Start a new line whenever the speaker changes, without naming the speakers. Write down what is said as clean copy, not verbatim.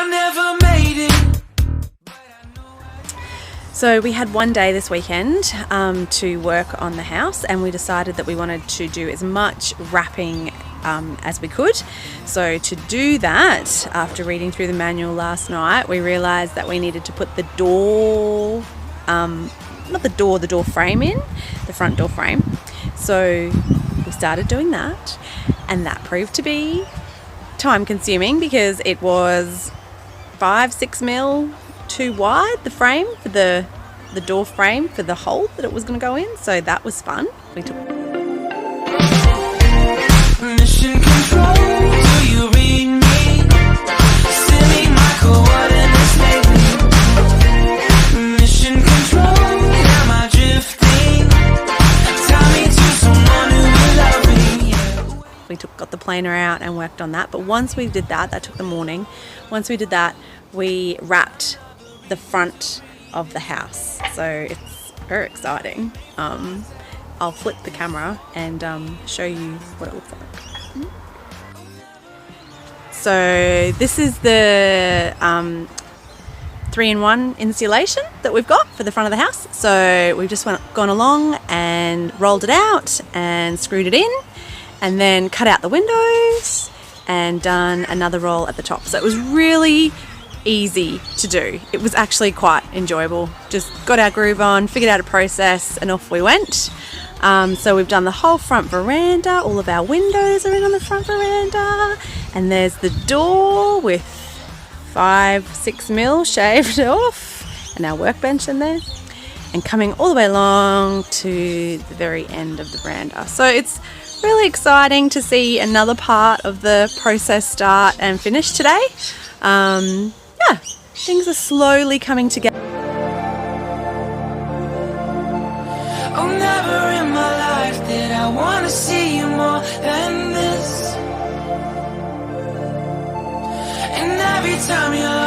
I never made it.
So we had one day this weekend to work on the house, and we decided that we wanted to do as much wrapping as we could. So to do that, after reading through the manual last night, we realised that we needed to put the door, the door frame in, the front door frame. So we started doing that, and that proved to be time consuming because it was 5-6 mil too wide, the frame for the door frame for the hole that it was going to go in. So that was fun. We took
Mission control, do you read me? Sending my coordinates lately. Mission control, am I drifting? Tie me to someone who will love me. Yeah.
We got the planer out and worked on that. But once we did that took the morning. Once we did that, we wrapped the front of the house. So it's very exciting. I'll flip the camera and show you what it looks like. So this is the 3-in-1 insulation that we've got for the front of the house. So we've just gone along and rolled it out and screwed it in, and then cut out the windows and done another roll at the top. So it was really easy to do. It was actually quite enjoyable. Just got our groove on, figured out a process, and off we went. So we've done the whole front veranda. All of our windows are in on the front veranda, and there's the door with 5-6 mil shaved off, and our workbench in there, and coming all the way along to the very end of the veranda. So it's really exciting to see another part of the process start and finish today. Yeah, things are slowly coming together.
Oh, never in my life did I want to see you more than this. And every time you're